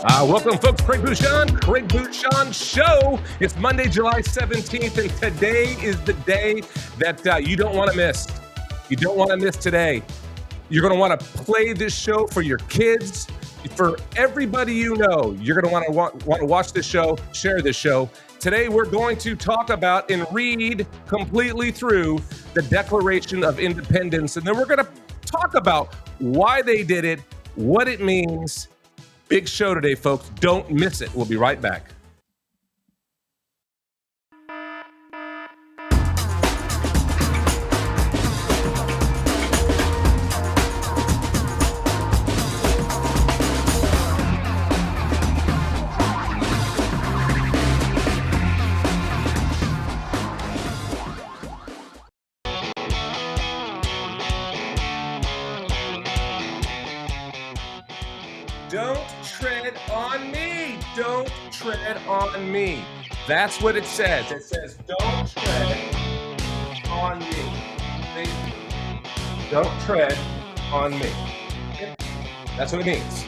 Welcome, folks. Craig Bushon Show. It's Monday, July 17th, and today is the day that you don't want to miss. You don't want to miss today. You're going to want to play this show for your kids, for everybody you know. You're going to want to watch this show, share this show. Today, we're going to talk about and read completely through the Declaration of Independence, and then we're going to talk about why they did it, what it means. Big show today, folks. Don't miss it. We'll be right back. Don't tread on me. Don't tread on me. That's what it says. It says, don't tread on me. Don't tread on me. That's what it means.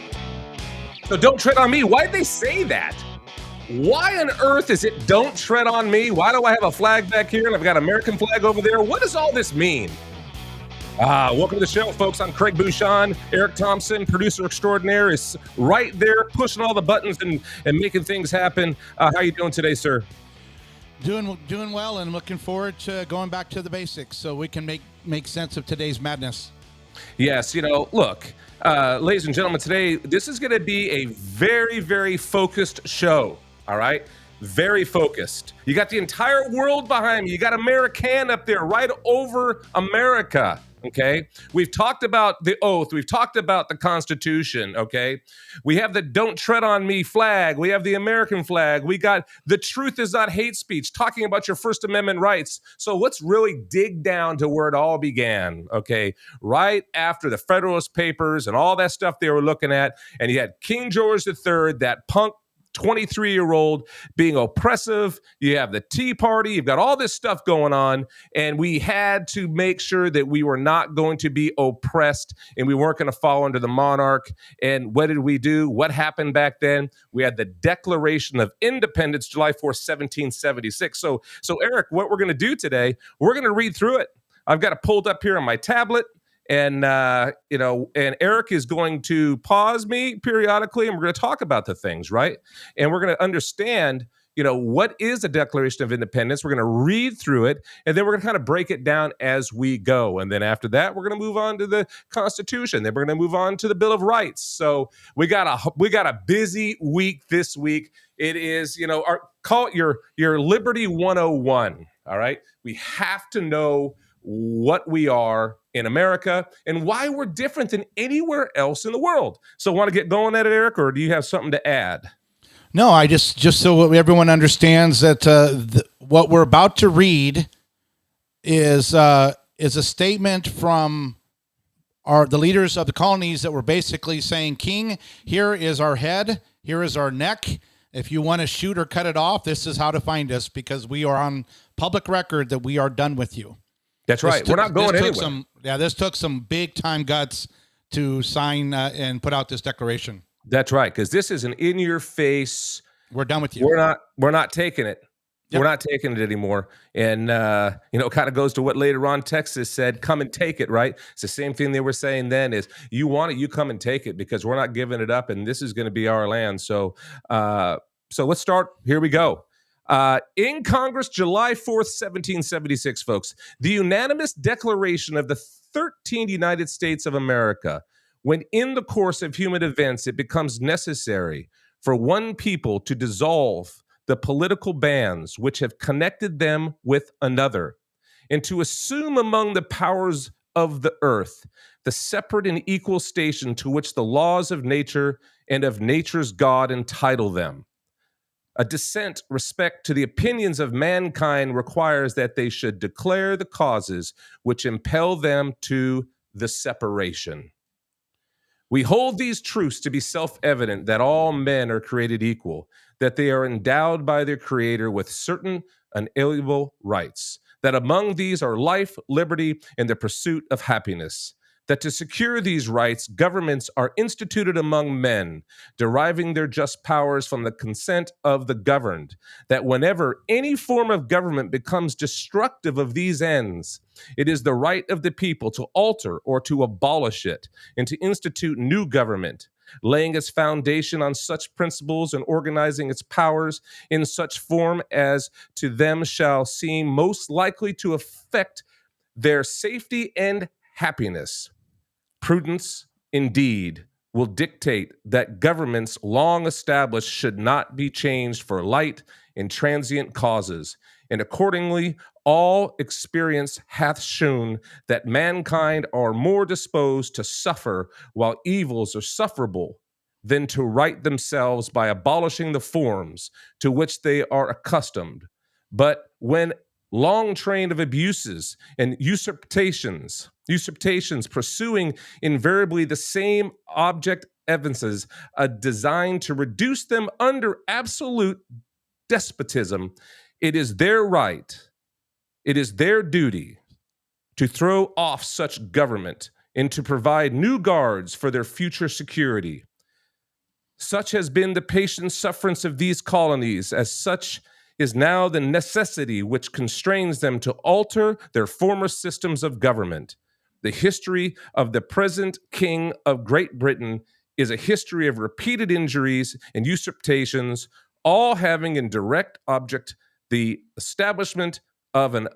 So don't tread on me. Why did they say that? Why on earth is it don't tread on me? Why do I have a flag back here and I've got an American flag over there? What does all this mean? Welcome to the show, folks. I'm Craig Bushon. Eric Thompson, producer extraordinaire, is right there pushing all the buttons and making things happen. How are you doing today, sir? Doing well, and looking forward to going back to the basics so we can make sense of today's madness. Yes, look, ladies and gentlemen, today, this is going to be a very, very focused show, all right? Very focused. You got the entire world behind me. You got American up there right over America. Okay, we've talked about the oath. We've talked about the Constitution. Okay, we have the "Don't Tread on Me" flag. We have the American flag. We got the "Truth is not hate speech," talking about your First Amendment rights. So let's really dig down to where it all began. Okay, right after the Federalist Papers and all that stuff they were looking at, and you had King George III, that punk 23-year-old being oppressive. You have the Tea Party. You've got all this stuff going on. And we had to make sure that we were not going to be oppressed and we weren't going to fall under the monarch. And what did we do? What happened back then? We had the Declaration of Independence, July 4th, 1776. So Eric, what we're going to do today, we're going to read through it. I've got it pulled up here on my tablet. And, and Eric is going to pause me periodically, and we're going to talk about the things, right? And we're going to understand, what is the Declaration of Independence? We're going to read through it, and then we're going to kind of break it down as we go. And then after that, we're going to move on to the Constitution. Then we're going to move on to the Bill of Rights. So we got a busy week this week. It is, call it your Liberty 101, all right? We have to know what we are in America and why we're different than anywhere else in the world. So want to get going at it, Eric, or do you have something to add? No, I just so everyone understands that what we're about to read is a statement from the leaders of the colonies that were basically saying, King, here is our head, here is our neck. If you want to shoot or cut it off, this is how to find us, because we are on public record that we are done with you. That's right. We're not going anywhere. This took some big time guts to sign and put out this declaration. That's right, because this is an in-your-face. We're done with you. We're not taking it. Yep. We're not taking it anymore. And it kind of goes to what later on Texas said, "Come and take it." Right? It's the same thing they were saying then: is you want it, you come and take it, because we're not giving it up, and this is going to be our land. So let's start. Here we go. In Congress, July 4th, 1776, folks, the unanimous declaration of the 13 United States of America, when in the course of human events it becomes necessary for one people to dissolve the political bands which have connected them with another, and to assume among the powers of the earth the separate and equal station to which the laws of nature and of nature's God entitle them. A dissent respect to the opinions of mankind requires that they should declare the causes which impel them to the separation. We hold these truths to be self-evident, that all men are created equal, that they are endowed by their Creator with certain unalienable rights, that among these are life, liberty, and the pursuit of happiness, that to secure these rights, governments are instituted among men, deriving their just powers from the consent of the governed, that whenever any form of government becomes destructive of these ends, it is the right of the people to alter or to abolish it, and to institute new government, laying its foundation on such principles and organizing its powers in such form as to them shall seem most likely to affect their safety and happiness. Prudence, indeed, will dictate that governments long established should not be changed for light and transient causes, and accordingly, all experience hath shewn that mankind are more disposed to suffer while evils are sufferable than to right themselves by abolishing the forms to which they are accustomed. But when long train of abuses and usurpations pursuing invariably the same object evinces a design to reduce them under absolute despotism, it is their right, it is their duty to throw off such government and to provide new guards for their future security. Such has been the patient sufferance of these colonies, as such is now the necessity which constrains them to alter their former systems of government. The history of the present King of Great Britain is a history of repeated injuries and usurpations, all having in direct object the establishment of an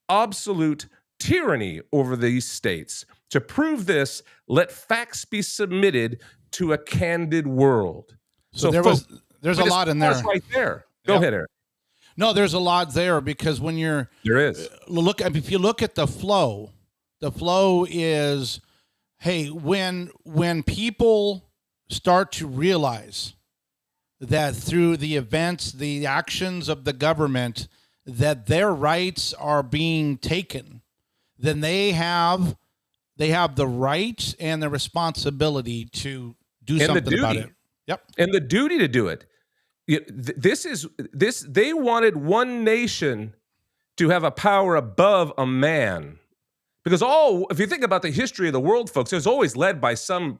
absolute tyranny over these states. To prove this, let facts be submitted to a candid world. So there's a lot in there. Right there. Go ahead, Eric. No, there's a lot there, because when there is if you look at the flow is, hey, when people start to realize that through the events, the actions of the government, that their rights are being taken, then they have the right and the responsibility to do something about it. Yep. And the duty to do it. They wanted one nation to have a power above a man. Because if you think about the history of the world, folks, it was always led by some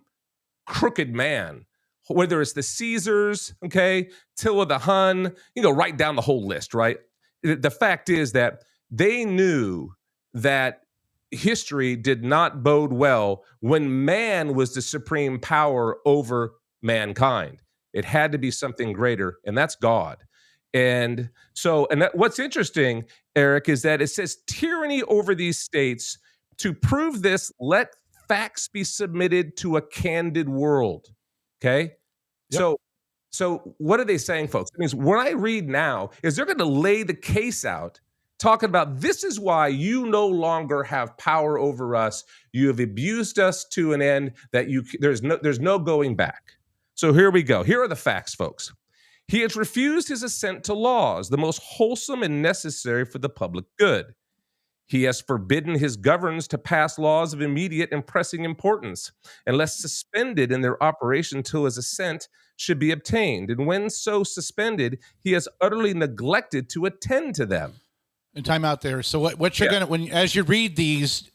crooked man, whether it's the Caesars, okay, Attila the Hun, you go right down the whole list, right? The fact is that they knew that history did not bode well when man was the supreme power over mankind. It had to be something greater, and that's God. And so, what's interesting, Eric, is that it says tyranny over these states. To prove this, let facts be submitted to a candid world. Okay? Yep. So what are they saying, folks? It means when I read now, is they're going to lay the case out, talking about this is why you no longer have power over us. You have abused us to an end that there's no going back. So here we go. Here are the facts, folks. He has refused his assent to laws, the most wholesome and necessary for the public good. He has forbidden his governors to pass laws of immediate and pressing importance, unless suspended in their operation till his assent should be obtained. And when so suspended, he has utterly neglected to attend to them. And time out there. So what you're as you read these,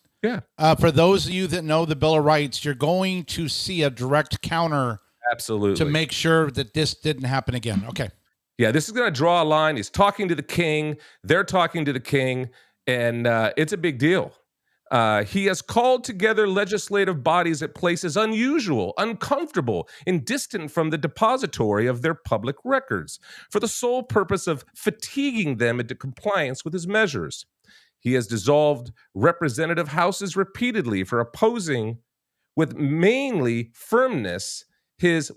for those of you that know the Bill of Rights, you're going to see a direct counter. Absolutely. To make sure that this didn't happen again. Okay. Yeah, this is going to draw a line. He's talking to the king. They're talking to the king. And it's a big deal. He has called together legislative bodies at places unusual, uncomfortable, and distant from the depository of their public records, for the sole purpose of fatiguing them into compliance with his measures. He has dissolved representative houses repeatedly for opposing with manly firmness his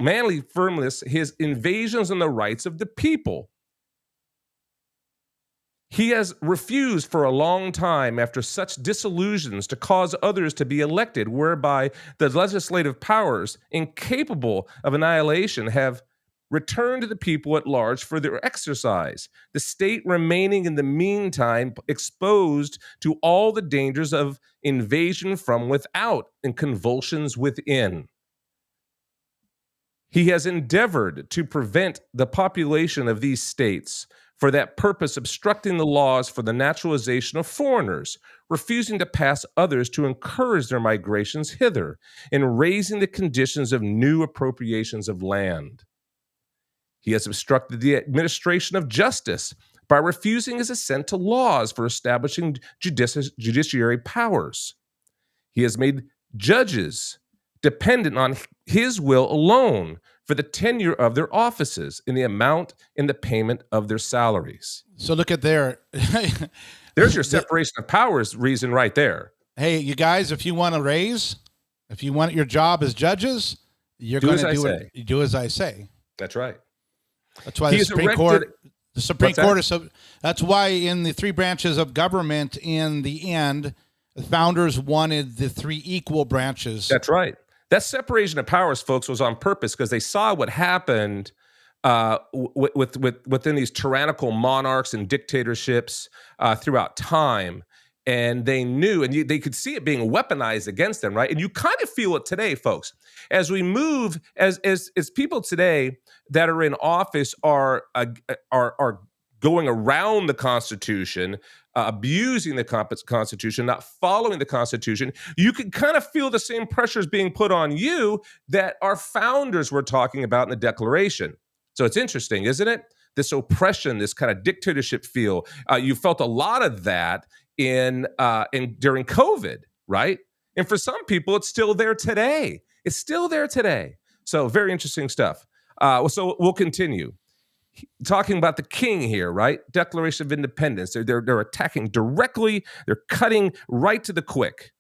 invasions on the rights of the people. He has refused for a long time, after such disillusions, to cause others to be elected, whereby the legislative powers, incapable of annihilation, have returned to the people at large for their exercise, the state remaining in the meantime exposed to all the dangers of invasion from without and convulsions within. He has endeavored to prevent the population of these states for that purpose obstructing the laws for the naturalization of foreigners, refusing to pass others to encourage their migrations hither, and raising the conditions of new appropriations of land. He has obstructed the administration of justice by refusing his assent to laws for establishing judiciary powers. He has made judges dependent on his will alone for the tenure of their offices in the amount and the payment of their salaries. So look at there. There's your separation of powers reason right there. Hey, you guys, if you want a raise, if you want your job as judges, you're going to do as I say. That's right. That's why the Supreme Court is so. That's why in the three branches of government, in the end, the founders wanted the three equal branches. That's right. That separation of powers, folks, was on purpose because they saw what happened within these tyrannical monarchs and dictatorships throughout time. And they knew, and they could see it being weaponized against them, right? And you kind of feel it today, folks. As we move, as people today that are in office are going around the Constitution, abusing the Constitution, not following the Constitution, you can kind of feel the same pressures being put on you that our founders were talking about in the Declaration. So it's interesting, isn't it? This oppression, this kind of dictatorship feel. You felt a lot of that in during COVID, right? And for some people, it's still there today. It's still there today. So very interesting stuff. So we'll continue. Talking about the king here, right? Declaration of Independence. They're attacking directly. They're cutting right to the quick.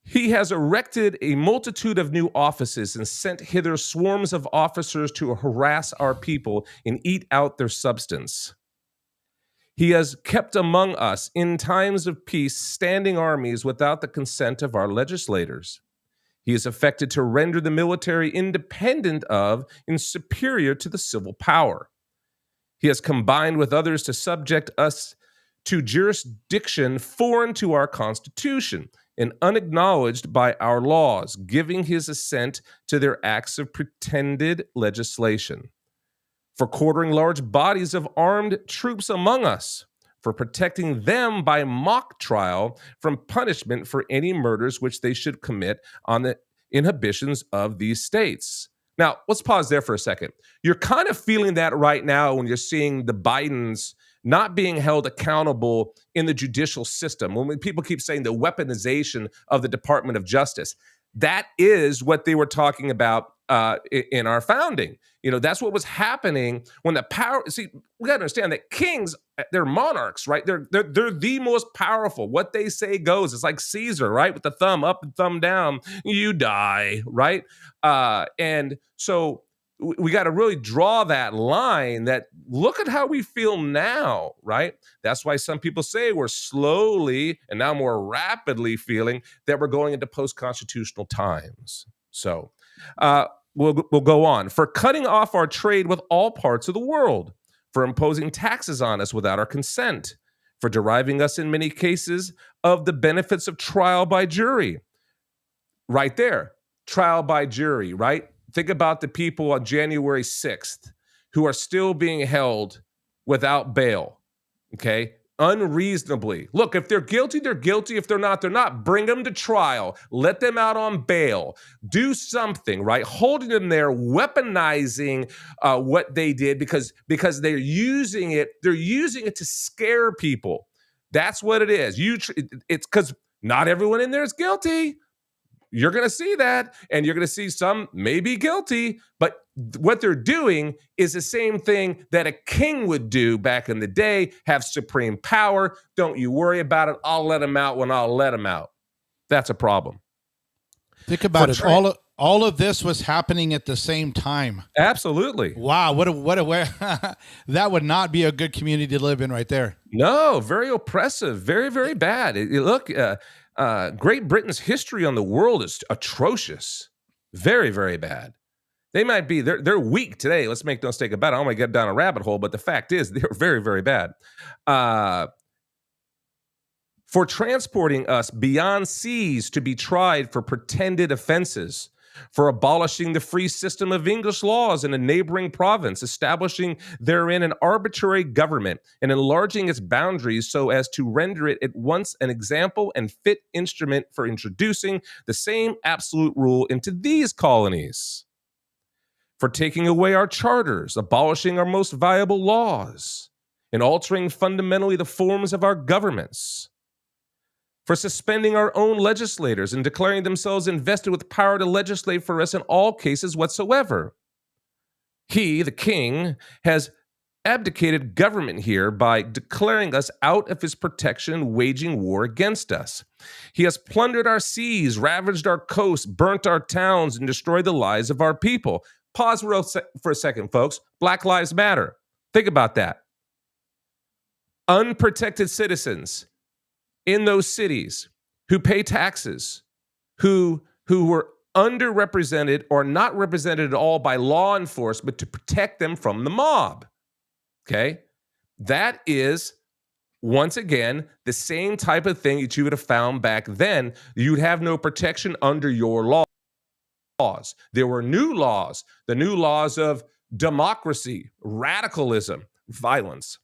He has erected a multitude of new offices and sent hither swarms of officers to harass our people and eat out their substance. He has kept among us in times of peace standing armies without the consent of our legislators. He is affected to render the military independent of and superior to the civil power. He has combined with others to subject us to jurisdiction foreign to our Constitution and unacknowledged by our laws, giving his assent to their acts of pretended legislation, for quartering large bodies of armed troops among us, for protecting them by mock trial from punishment for any murders which they should commit on the inhibitions of these states. Now, let's pause there for a second. You're kind of feeling that right now when you're seeing the Bidens not being held accountable in the judicial system. When people keep saying the weaponization of the Department of Justice, that is what they were talking about in our founding. You know, that's what was happening when the power. See, we got to understand that kings, they're monarchs, right? They're the most powerful. What they say goes. It's like Caesar, right? With the thumb up and thumb down, you die, right? And so we got to really draw that line that look at how we feel now, right? That's why some people say we're slowly and now more rapidly feeling that we're going into post-constitutional times. So we'll go on. For cutting off our trade with all parts of the world, for imposing taxes on us without our consent, for deriving us in many cases of the benefits of trial by jury. Right there, trial by jury, right? Think about the people on January 6th who are still being held without bail, okay? Unreasonably. Look, if they're guilty, they're guilty. If they're not, they're not. Bring them to trial. Let them out on bail. Do something, right? Holding them there, weaponizing what they did because they're using it. They're using it to scare people. That's what it is. It's because not everyone in there is guilty. You're going to see that, and you're going to see some may be guilty, but what they're doing is the same thing that a king would do back in the day, have supreme power. Don't you worry about it. I'll let him out when I'll let him out. That's a problem. Think about it. All of this was happening at the same time. Absolutely. Wow. What a that would not be a good community to live in right there. No, very oppressive. Very, very bad. Look, Great Britain's history on the world is atrocious. Very, very bad. They might be, they're weak today. Let's make no mistake about it. I don't want to get down a rabbit hole, but the fact is they're very, very bad. For transporting us beyond seas to be tried for pretended offenses, for abolishing the free system of English laws in a neighboring province, establishing therein an arbitrary government, and enlarging its boundaries so as to render it at once an example and fit instrument for introducing the same absolute rule into these colonies, for taking away our charters, abolishing our most valuable laws, and altering fundamentally the forms of our governments, for suspending our own legislators and declaring themselves invested with power to legislate for us in all cases whatsoever. He, the king, has abdicated government here by declaring us out of his protection and waging war against us. He has plundered our seas, ravaged our coasts, burnt our towns, and destroyed the lives of our people. Pause for a second, folks. Black Lives Matter. Think about that. Unprotected citizens in those cities who pay taxes, who were underrepresented or not represented at all by law enforcement to protect them from the mob. Okay? That is, once again, the same type of thing that you would have found back then. You'd have no protection under your laws. There were new laws, the new laws of democracy, radicalism, violence.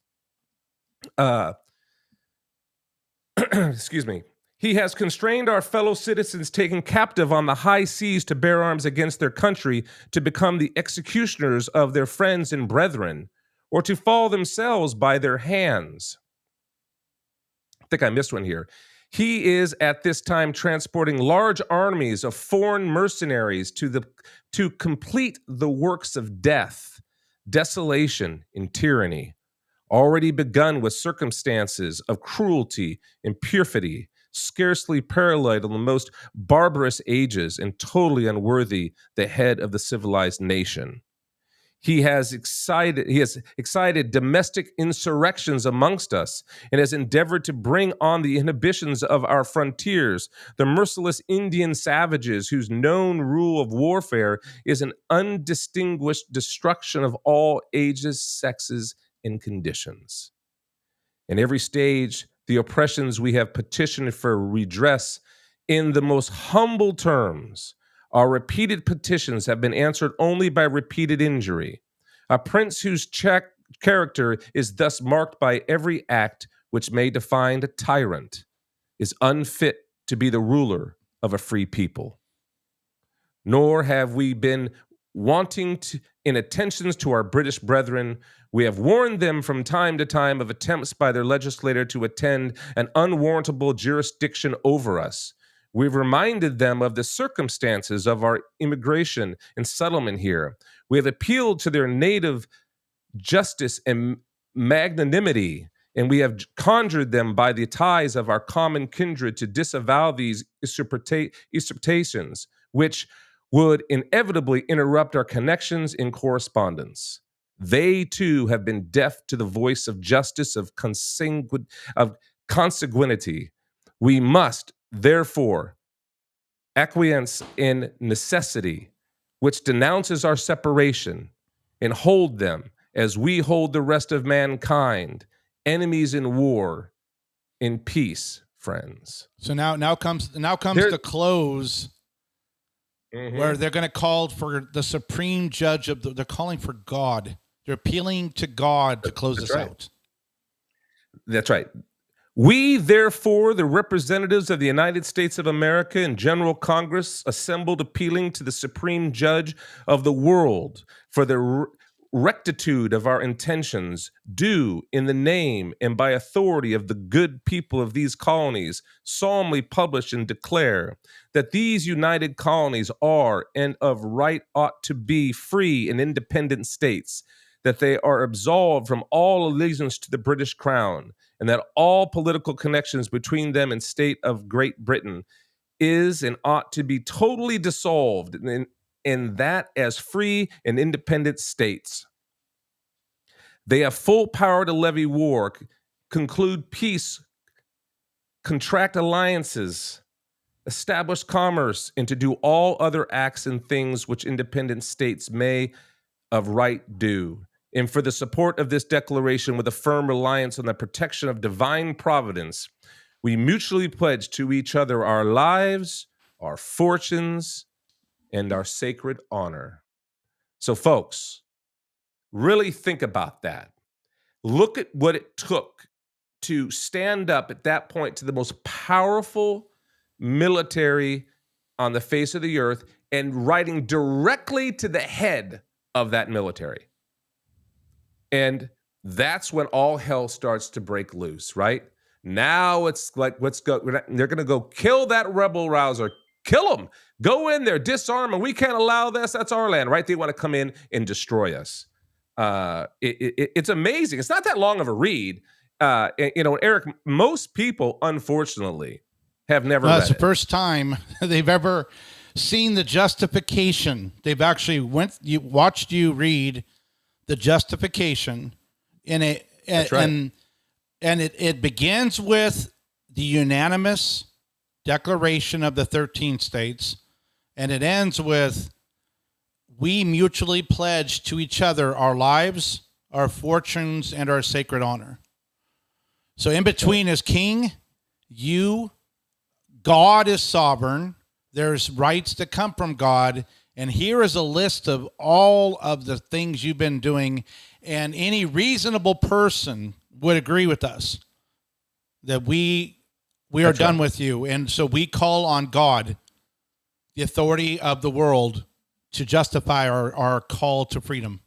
Excuse me. He has constrained our fellow citizens taken captive on the high seas to bear arms against their country, to become the executioners of their friends and brethren, or to fall themselves by their hands. I think I missed one here. He is at this time transporting large armies of foreign mercenaries to complete the works of death, desolation, and tyranny, already begun with circumstances of cruelty and perfidy, scarcely paralleled in the most barbarous ages and totally unworthy the head of the civilized nation. He has excited domestic insurrections amongst us and has endeavored to bring on the inhibitions of our frontiers, the merciless Indian savages whose known rule of warfare is an undistinguished destruction of all ages, sexes, and conditions. In every stage, the oppressions we have petitioned for redress in the most humble terms. Our repeated petitions have been answered only by repeated injury. A prince whose character is thus marked by every act which may define a tyrant is unfit to be the ruler of a free people. Nor have we been wanting in attentions to our British brethren. We have warned them from time to time of attempts by their legislator to attend an unwarrantable jurisdiction over us. We've reminded them of the circumstances of our immigration and settlement here. We have appealed to their native justice and magnanimity, and we have conjured them by the ties of our common kindred to disavow these usurpations, which would inevitably interrupt our connections in correspondence. They, too, have been deaf to the voice of justice, of consanguinity. We must, therefore, acquiesce in necessity, which denounces our separation, and hold them, as we hold the rest of mankind, enemies in war, in peace, friends. So now comes the close, where they're going to call for the supreme judge of they're calling for God. They're appealing to God to close this out. That's right. We, therefore, the representatives of the United States of America and General Congress, assembled appealing to the supreme judge of the world for the rectitude of our intentions, do, in the name and by authority of the good people of these colonies, solemnly publish and declare that these united colonies are and of right ought to be free and independent states, that they are absolved from all allegiance to the British Crown, and that all political connections between them and state of Great Britain is and ought to be totally dissolved, in that as free and independent states. They have full power to levy war, conclude peace, contract alliances, establish commerce, and to do all other acts and things which independent states may of right do. And for the support of this declaration, with a firm reliance on the protection of divine providence, we mutually pledge to each other our lives, our fortunes, and our sacred honor. So, folks, really think about that. Look at what it took to stand up at that point to the most powerful military on the face of the earth and writing directly to the head of that military. And that's when all hell starts to break loose, right? Now it's like, they're going to go kill that rebel rouser, kill them, go in there, disarm, and we can't allow this. That's our land, right? They want to come in and destroy us. It's amazing. It's not that long of a read. Eric, most people, unfortunately, have never read It's the it. first time they've ever seen the justification. They've actually watched you read the justification in it. That's right. And it begins with the unanimous declaration of the 13 states, and it ends with, we mutually pledge to each other our lives, our fortunes, and our sacred honor. So in between is king, God is sovereign, there's rights that come from God, and here is a list of all of the things you've been doing, and any reasonable person would agree with us that we are done with you. And so we call on God, the authority of the world, to justify our call to freedom.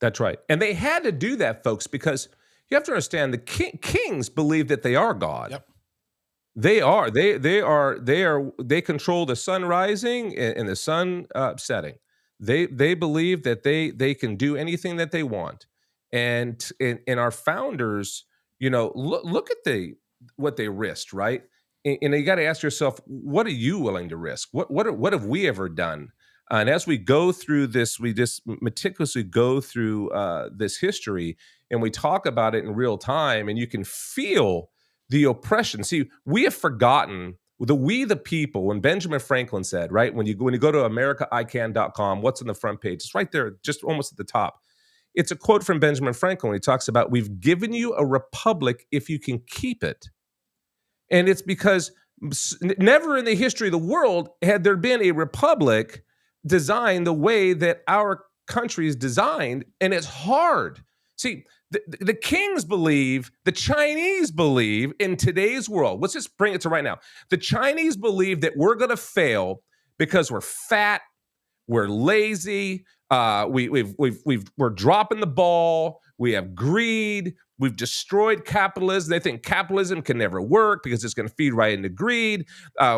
That's right. And they had to do that, folks, because you have to understand the kings believe that they are God. Yep. They control the sun rising and the sun setting. They believe that they can do anything that they want. And our founders, look at what they risked, right? And you got to ask yourself, what are you willing to risk? What have we ever done? And as we go through this, we just meticulously go through this history, and we talk about it in real time, and you can feel the oppression. See, we have forgotten the people, when Benjamin Franklin said, right, when you go to americaican.com, what's on the front page? It's right there, just almost at the top. It's a quote from Benjamin Franklin when he talks about, we've given you a republic if you can keep it. And it's because never in the history of the world had there been a republic designed the way that our country is designed, and it's hard. See, the kings believe, the Chinese believe in today's world. Let's just bring it to right now. The Chinese believe that we're going to fail because we're fat, we're lazy, we're dropping the ball, we have greed, we've destroyed capitalism. They think capitalism can never work because it's going to feed right into greed.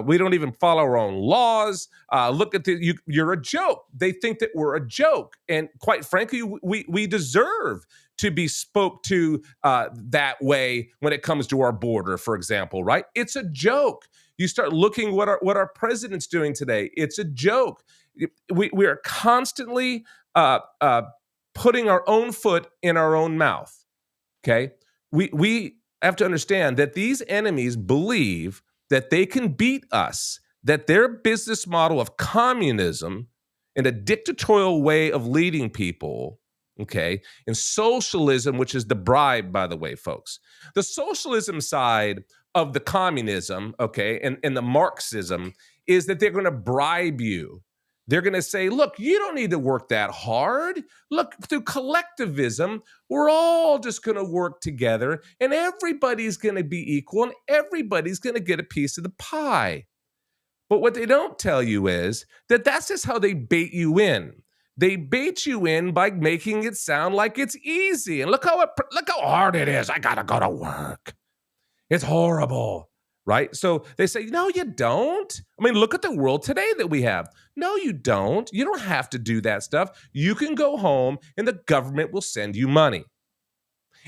We don't even follow our own laws. Look at you're a joke. They think that we're a joke, and quite frankly, we deserve to be spoke to that way when it comes to our border, for example. Right? It's a joke. You start looking what our president's doing today. It's a joke. We are constantly putting our own foot in our own mouth. Okay, we have to understand that these enemies believe that they can beat us, that their business model of communism and a dictatorial way of leading people, okay, and socialism, which is the bribe, by the way, folks, the socialism side of the communism, okay, and the Marxism is that they're going to bribe you. They're going to say, look, you don't need to work that hard. Look, through collectivism, we're all just going to work together, and everybody's going to be equal, and everybody's going to get a piece of the pie. But what they don't tell you is that that's just how they bait you in. They bait you in by making it sound like it's easy. And look how hard it is. I got to go to work. It's horrible. Right? So they say, no, you don't. I mean, look at the world today that we have. No, you don't. You don't have to do that stuff. You can go home and the government will send you money.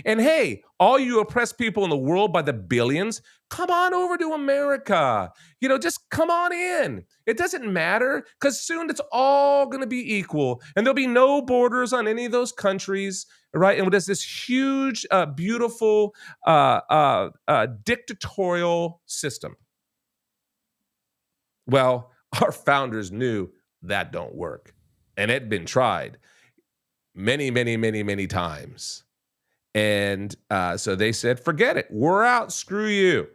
And hey, all you oppressed people in the world by the billions, come on over to America. Just come on in. It doesn't matter, because soon it's all going to be equal, and there'll be no borders on any of those countries, right? And there's this huge, beautiful, dictatorial system. Well, our founders knew that don't work, and it had been tried many, many, many, many times. And so they said, forget it. We're out. Screw you.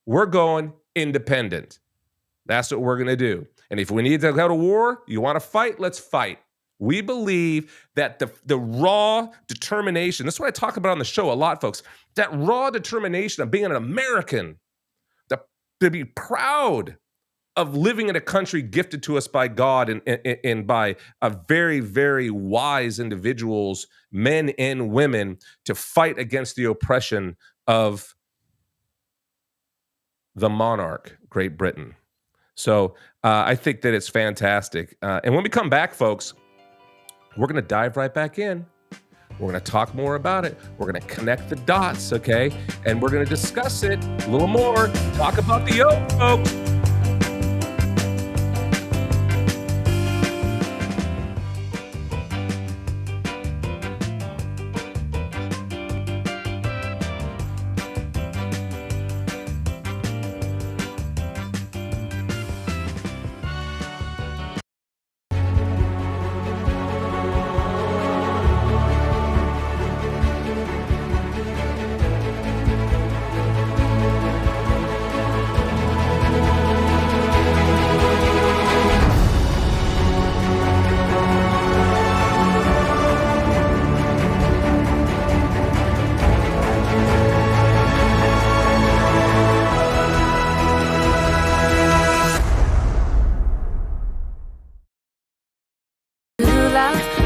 We're going independent. That's what we're going to do. And if we need to go to war, you want to fight, let's fight. We believe that the raw determination, that's what I talk about on the show a lot, folks, that raw determination of being an American, to be proud of living in a country gifted to us by God and by a very, very wise individuals, men and women, to fight against the oppression of the monarch, Great Britain. So I think that it's fantastic. And when we come back, folks, we're going to dive right back in. We're going to talk more about it. We're going to connect the dots, okay? And we're going to discuss it a little more. Talk about the yoke, folks.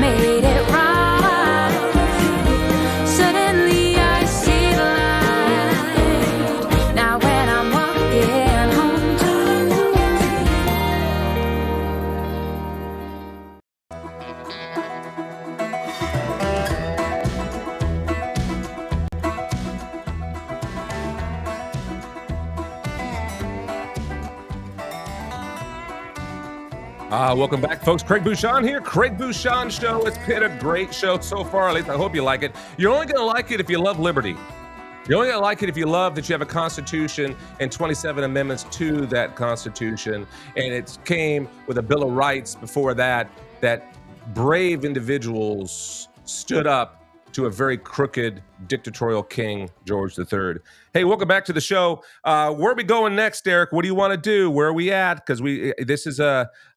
Made it right. Suddenly I see the light. Now when I'm walking home Welcome back, folks. Craig Bushon here. Craig Bushon Show. It's been a great show so far. At least I hope you like it. You're only going to like it if you love liberty. You're only going to like it if you love that you have a Constitution and 27 amendments to that Constitution. And it came with a Bill of Rights before that brave individuals stood up to a very crooked dictatorial king, George III. Hey, welcome back to the show. Where are we going next, Derek? What do you want to do? Where are we at? Because this is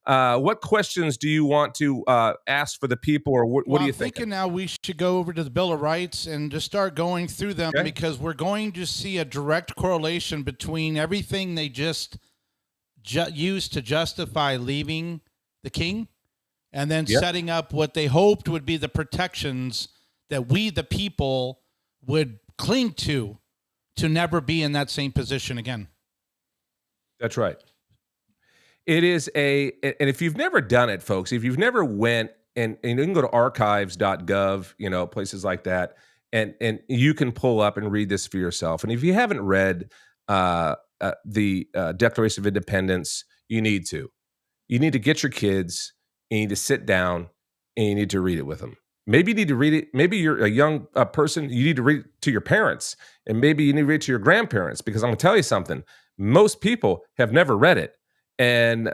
what questions do you want to ask for the people, or what do you think? I'm thinking now we should go over to the Bill of Rights and just start going through them, Okay. because we're going to see a direct correlation between everything they just used to justify leaving the king, and then setting up what they hoped would be the protections that we, the people, would cling to never be in that same position again. That's right. It is and if you've never done it, folks, if you've never went, and you can go to archives.gov, places like that, and you can pull up and read this for yourself. And if you haven't read the Declaration of Independence, you need to. You need to get your kids, and you need to sit down, and you need to read it with them. Maybe you need to read it. Maybe you're a young person. You need to read it to your parents, and maybe you need to read it to your grandparents, because I'm going to tell you something. Most people have never read it. And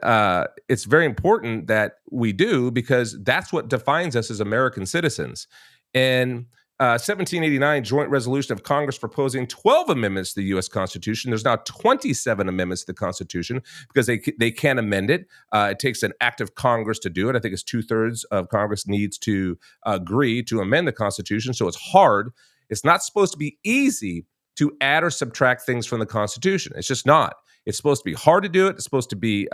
it's very important that we do, because that's what defines us as American citizens. And 1789 joint resolution of Congress proposing 12 amendments to the U.S. Constitution. There's now 27 amendments to the Constitution, because they can't amend it. It takes an act of Congress to do it. I think it's 2/3 of Congress needs to agree to amend the Constitution. So it's hard. It's not supposed to be easy to add or subtract things from the Constitution. It's just not. It's supposed to be hard to do it. It's supposed to be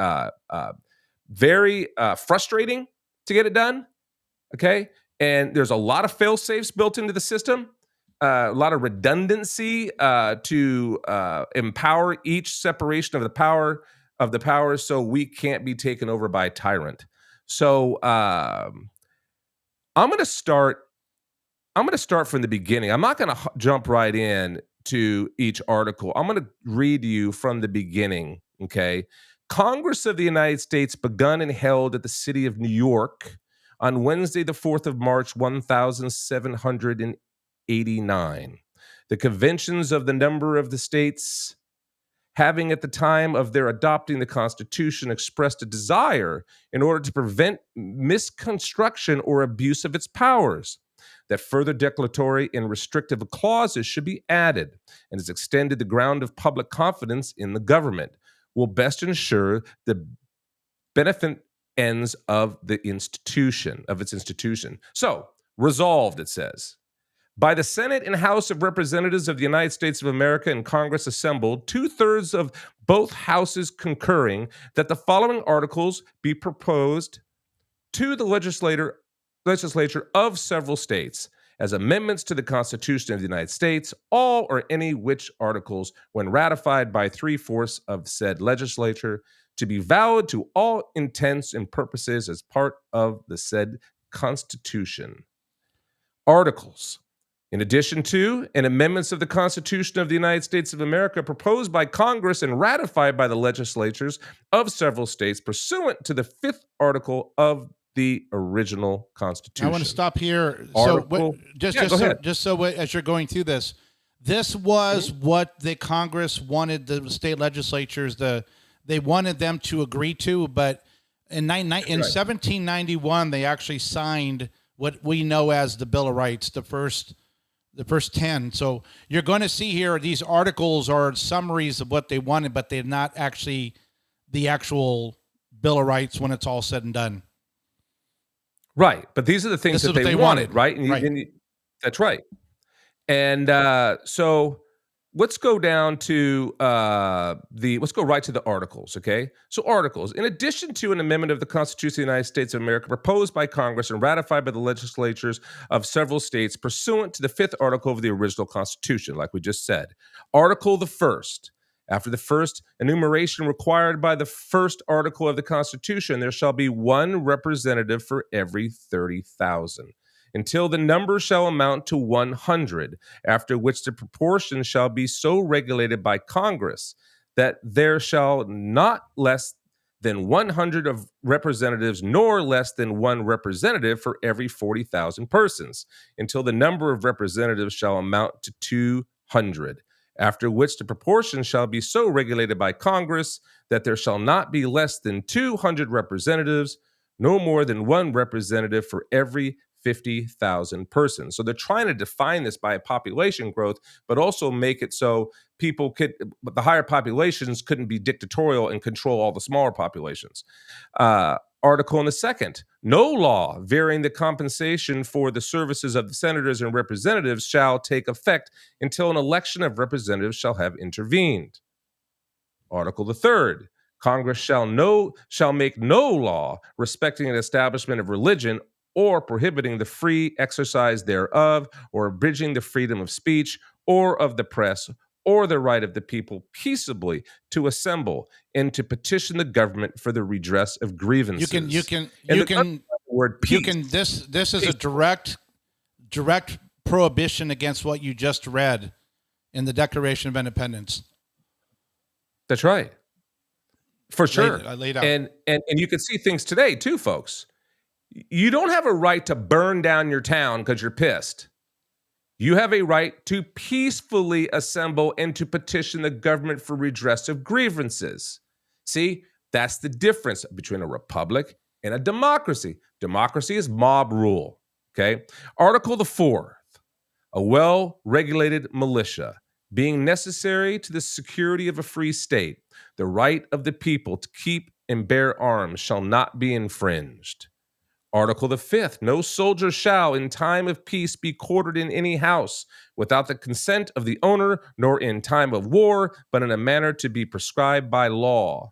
very frustrating to get it done. Okay. And there's a lot of fail safes built into the system, a lot of redundancy to empower each separation of the powers, so we can't be taken over by a tyrant. So I'm going to start from the beginning. I'm not going to jump right in to each article. I'm going to read you from the beginning. Okay. Congress of the United States begun and held at the city of New York on Wednesday, the 4th of March, 1789. The conventions of the number of the states, having at the time of their adopting the Constitution expressed a desire, in order to prevent misconstruction or abuse of its powers, that further declaratory and restrictive clauses should be added, and has extended the ground of public confidence in the government, will best ensure the benefit ends of its institution. So, resolved, it says, by the Senate and House of Representatives of the United States of America and Congress assembled, 2/3 of both houses concurring, that the following articles be proposed to the legislature of several states as amendments to the Constitution of the United States, all or any which articles, when ratified by 3/4 of said legislature, to be valid to all intents and purposes as part of the said Constitution. Articles. In addition to and amendments of the Constitution of the United States of America proposed by Congress and ratified by the legislatures of several states pursuant to the 5th article of the original Constitution. I want to stop here. Article- Just so as you're going through this was what the Congress wanted the state legislatures they wanted them to agree to, but in 1791 they actually signed what we know as the Bill of Rights, the first 10. So you're going to see here these articles are summaries of what they wanted, but they're not actually the actual Bill of Rights when it's all said and done. Right, but these are the things that they wanted, right? That's right. And so let's go down to let's go right to the articles, okay? So articles. In addition to an amendment of the Constitution of the United States of America proposed by Congress and ratified by the legislatures of several states pursuant to the 5th article of the original Constitution, like we just said. Article the first. After the first enumeration required by the first article of the Constitution, there shall be one representative for every 30,000, until the number shall amount to 100, after which the proportion shall be so regulated by Congress that there shall not less than 100 of representatives, nor less than one representative for every 40,000 persons, until the number of representatives shall amount to 200. After which the proportion shall be so regulated by Congress that there shall not be less than 200 representatives, no more than one representative for every 50,000 persons. So they're trying to define this by population growth, but also make it so the higher populations couldn't be dictatorial and control all the smaller populations. Article in the second, no law varying the compensation for the services of the senators and representatives shall take effect until an election of representatives shall have intervened. Article the third, Congress shall make no law respecting an establishment of religion or prohibiting the free exercise thereof, or abridging the freedom of speech or of the press, or the right of the people peaceably to assemble and to petition the government for the redress of grievances. This is a direct prohibition against what you just read in the Declaration of Independence. That's right. For sure. Laid out. And you can see things today too, folks. You don't have a right to burn down your town because you're pissed. You have a right to peacefully assemble and to petition the government for redress of grievances. See, that's the difference between a republic and a democracy. Democracy is mob rule, okay? Article the fourth, a well-regulated militia, being necessary to the security of a free state, the right of the people to keep and bear arms shall not be infringed. Article the fifth, no soldier shall in time of peace be quartered in any house without the consent of the owner, nor in time of war, but in a manner to be prescribed by law.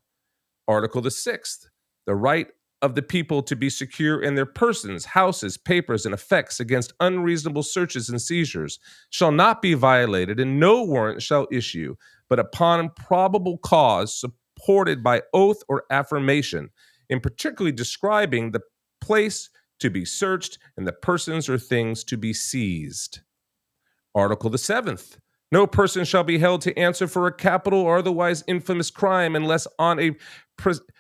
Article the sixth, the right of the people to be secure in their persons, houses, papers, and effects against unreasonable searches and seizures shall not be violated, and no warrant shall issue, but upon probable cause supported by oath or affirmation, in particularly describing the place to be searched and the persons or things to be seized. Article the seventh, no person shall be held to answer for a capital or otherwise infamous crime unless on a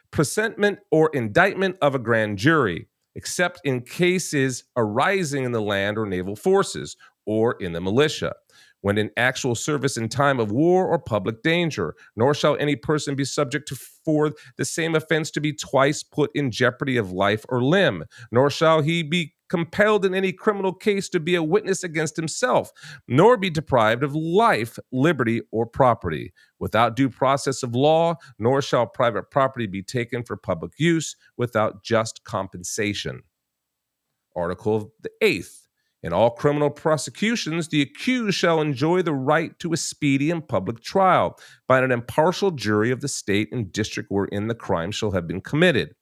presentment or indictment of a grand jury, except in cases arising in the land or naval forces or in the militia, when in actual service in time of war or public danger, nor shall any person be subject to for the same offense to be twice put in jeopardy of life or limb, nor shall he be compelled in any criminal case to be a witness against himself, nor be deprived of life, liberty, or property, without due process of law, nor shall private property be taken for public use without just compensation. Article the 8th. In all criminal prosecutions, the accused shall enjoy the right to a speedy and public trial by an impartial jury of the state and district wherein the crime shall have been committed,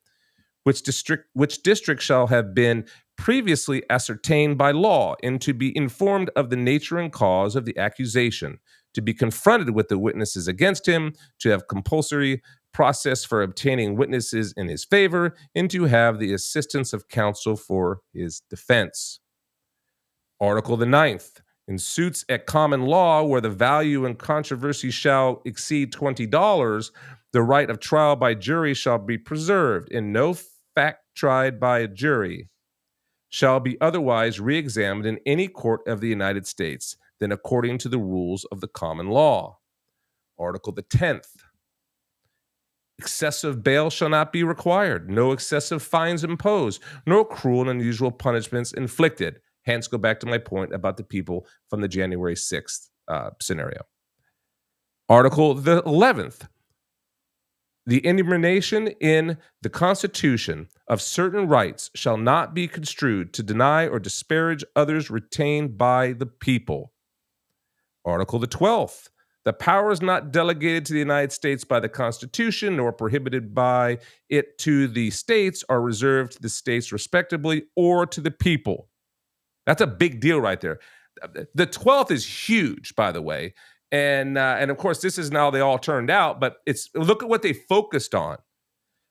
which district shall have been previously ascertained by law, and to be informed of the nature and cause of the accusation, to be confronted with the witnesses against him, to have compulsory process for obtaining witnesses in his favor, and to have the assistance of counsel for his defense. Article the 9th. In suits at common law where the value in controversy shall exceed $20, the right of trial by jury shall be preserved, and no fact tried by a jury shall be otherwise re-examined in any court of the United States than according to the rules of the common law. Article the 10th. Excessive bail shall not be required, no excessive fines imposed, nor cruel and unusual punishments inflicted. Hence, go back to my point about the people from the January 6th scenario. Article the 11th. The enumeration in the Constitution of certain rights shall not be construed to deny or disparage others retained by the people. Article the 12th. The powers not delegated to the United States by the Constitution nor prohibited by it to the states are reserved to the states respectively or to the people. That's a big deal right there. The 12th is huge, by the way. And of course, this is now they all turned out, but look at what they focused on.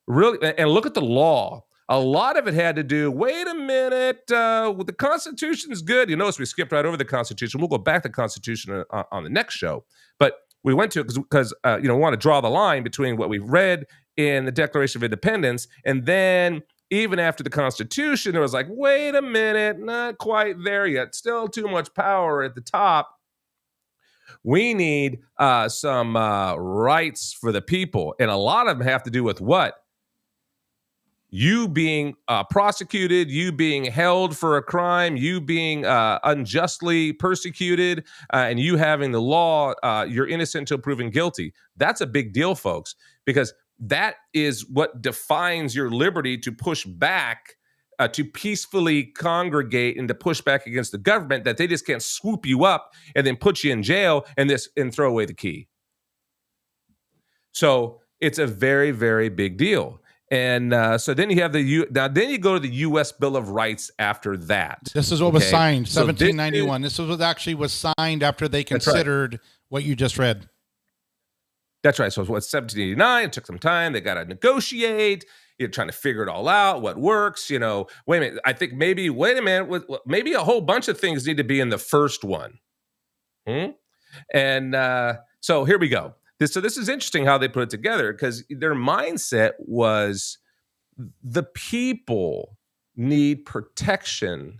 Really, and look at the law. A lot of it had to do, wait a minute, the Constitution is good. You notice we skipped right over the Constitution. We'll go back to the Constitution on the next show. But we went to it because we want to draw the line between what we've read in the Declaration of Independence and then even after the Constitution, it was like, wait a minute, not quite there yet. Still too much power at the top. We need some rights for the people. And a lot of them have to do with what? You being prosecuted, you being held for a crime, you being unjustly persecuted, and you having the law, you're innocent until proven guilty. That's a big deal, folks, because that is what defines your liberty to push back, to peacefully congregate and to push back against the government, that they just can't swoop you up and then put you in jail and throw away the key. So it's a very, very big deal. And so then you have then you go to the U.S. Bill of Rights after that. This is what was signed, so 1791. This is what actually was signed after they considered what you just read. That's right. So it was 1789. It took some time. They got to negotiate. You're trying to figure it all out, what works. Wait a minute. I think maybe a whole bunch of things need to be in the first one. And so here we go. This is interesting how they put it together, because their mindset was the people need protection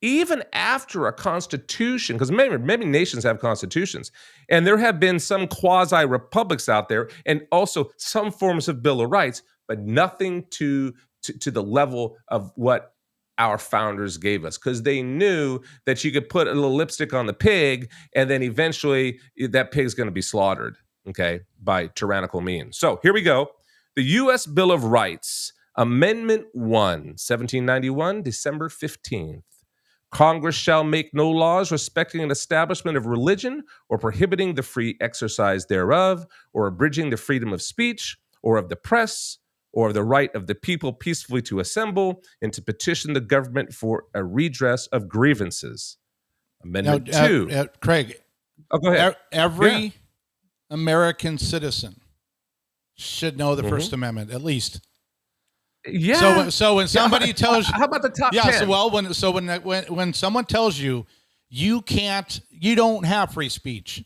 even after a constitution, because many nations have constitutions, and there have been some quasi-republics out there and also some forms of Bill of Rights, but nothing to the level of what our founders gave us, because they knew that you could put a little lipstick on the pig and then eventually that pig's going to be slaughtered. Okay, by tyrannical means. So here we go. The U.S. Bill of Rights, Amendment 1, 1791, December 15th. Congress shall make no laws respecting an establishment of religion or prohibiting the free exercise thereof, or abridging the freedom of speech or of the press, or the right of the people peacefully to assemble and to petition the government for a redress of grievances. Amendment 2. Craig. Oh, go ahead. Every American citizen should know the First Amendment, at least. Yeah. So when somebody tells you, how about the top 10? Yeah. When someone tells you you don't have free speech,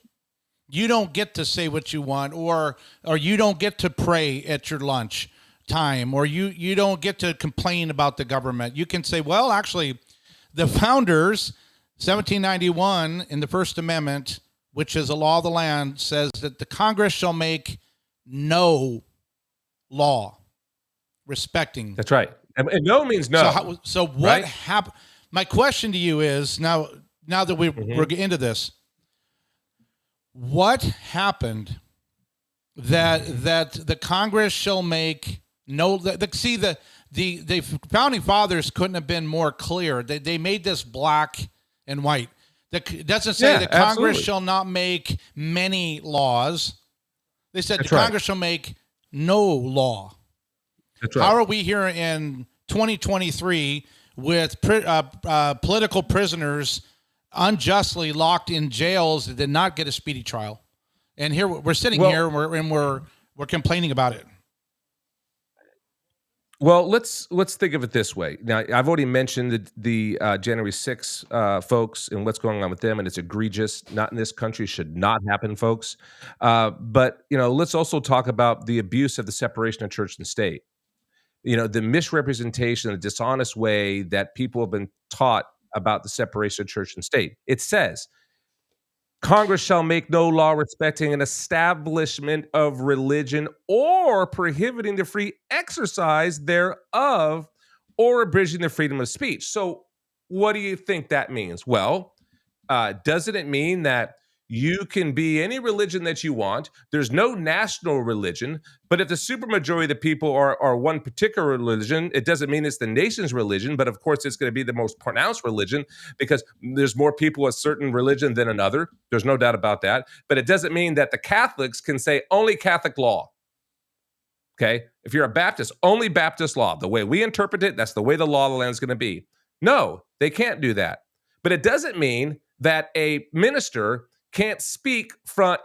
you don't get to say what you want, or you don't get to pray at your lunch time, or you don't get to complain about the government. You can say, well, actually, the founders, 1791 in the First Amendment, which is a law of the land, says that the Congress shall make no law respecting. That's right. And no means no. So what happened? My question to you is now that we're into this, what happened that the Congress shall make no? The founding fathers couldn't have been more clear. They made this black and white. It doesn't say the Congress absolutely. shall not make many laws. They said That's the right. Congress shall make no law. That's right. How are we here in 2023 with political prisoners unjustly locked in jails that did not get a speedy trial? And here we're sitting here and we're complaining about it. Well, let's think of it this way. Now, I've already mentioned the January 6th folks and what's going on with them, and it's egregious. Not in this country, should not happen, folks. But let's also talk about the abuse of the separation of church and state. The misrepresentation, the dishonest way that people have been taught about the separation of church and state. It says, Congress shall make no law respecting an establishment of religion or prohibiting the free exercise thereof or abridging the freedom of speech. So what do you think that means? Well, doesn't it mean that you can be any religion that you want? There's no national religion, but if the supermajority of the people are one particular religion, it doesn't mean it's the nation's religion, but of course it's going to be the most pronounced religion because there's more people a certain religion than another. There's no doubt about that. But it doesn't mean that the Catholics can say only Catholic law. Okay? If you're a Baptist, only Baptist law. The way we interpret it, that's the way the law of the land is going to be. No, they can't do that. But it doesn't mean that a minister can't speak